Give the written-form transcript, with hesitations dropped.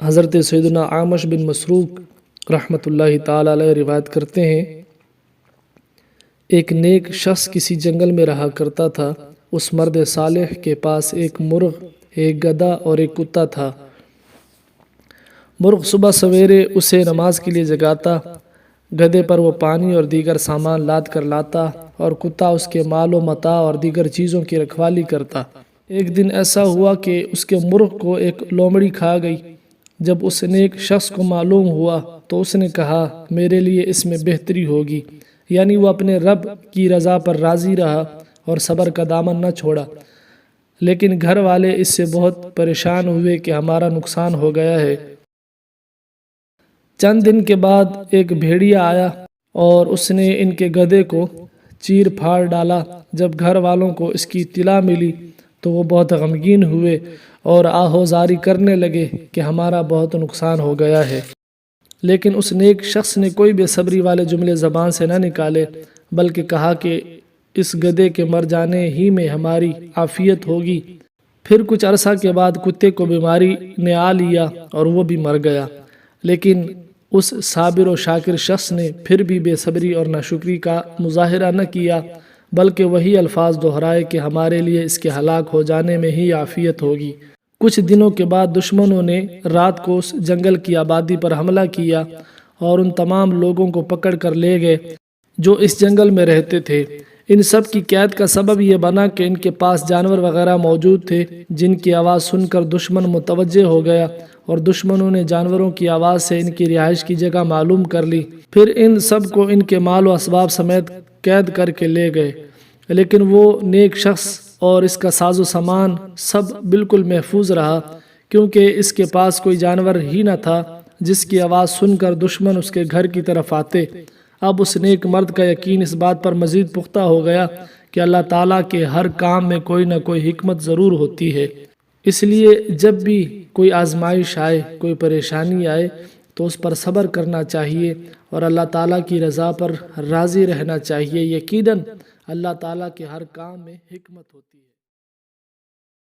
حضرت سیدنا عامش بن مسروق رحمۃ اللہ تعالی علیہ روایت کرتے ہیں، ایک نیک شخص کسی جنگل میں رہا کرتا تھا۔ اس مرد صالح کے پاس ایک مرغ، ایک گدھا اور ایک کتا تھا۔ مرغ صبح سویرے اسے نماز کے لیے جگاتا، گدھے پر وہ پانی اور دیگر سامان لاد کر لاتا اور کتا اس کے مال و متاع اور دیگر چیزوں کی رکھوالی کرتا۔ ایک دن ایسا ہوا کہ اس کے مرغ کو ایک لومڑی کھا گئی۔ جب اس نیک شخص کو معلوم ہوا تو اس نے کہا، میرے لیے اس میں بہتری ہوگی، یعنی وہ اپنے رب کی رضا پر راضی رہا اور صبر کا دامن نہ چھوڑا۔ لیکن گھر والے اس سے بہت پریشان ہوئے کہ ہمارا نقصان ہو گیا ہے۔ چند دن کے بعد ایک بھیڑیا آیا اور اس نے ان کے گدھے کو چیر پھاڑ ڈالا۔ جب گھر والوں کو اس کی اطلاع ملی تو وہ بہت غمگین ہوئے اور آہوزاری کرنے لگے کہ ہمارا بہت نقصان ہو گیا ہے۔ لیکن اس نیک شخص نے کوئی بے صبری والے جملے زبان سے نہ نکالے، بلکہ کہا کہ اس گدھے کے مر جانے ہی میں ہماری عافیت ہوگی۔ پھر کچھ عرصہ کے بعد کتے کو بیماری نے آ لیا اور وہ بھی مر گیا۔ لیکن اس صابر و شاکر شخص نے پھر بھی بے صبری اور ناشکری کا مظاہرہ نہ کیا، بلکہ وہی الفاظ دہرائے کہ ہمارے لیے اس کے ہلاک ہو جانے میں ہی عافیت ہوگی۔ کچھ دنوں کے بعد دشمنوں نے رات کو اس جنگل کی آبادی پر حملہ کیا اور ان تمام لوگوں کو پکڑ کر لے گئے جو اس جنگل میں رہتے تھے۔ ان سب کی قید کا سبب یہ بنا کہ ان کے پاس جانور وغیرہ موجود تھے جن کی آواز سن کر دشمن متوجہ ہو گیا اور دشمنوں نے جانوروں کی آواز سے ان کی رہائش کی جگہ معلوم کر لی۔ پھر ان سب کو ان کے مال و اسباب سمیت قید کر کے لے گئے، لیکن وہ نیک شخص اور اس کا ساز و سامان سب بالکل محفوظ رہا، کیونکہ اس کے پاس کوئی جانور ہی نہ تھا جس کی آواز سن کر دشمن اس کے گھر کی طرف آتے۔ اب اس نیک مرد کا یقین اس بات پر مزید پختہ ہو گیا کہ اللہ تعالیٰ کے ہر کام میں کوئی نہ کوئی حکمت ضرور ہوتی ہے۔ اس لیے جب بھی کوئی آزمائش آئے، کوئی پریشانی آئے تو اس پر صبر کرنا چاہیے اور اللہ تعالیٰ کی رضا پر راضی رہنا چاہیے۔ یقیناً اللہ تعالیٰ کے ہر کام میں حکمت ہوتی ہے۔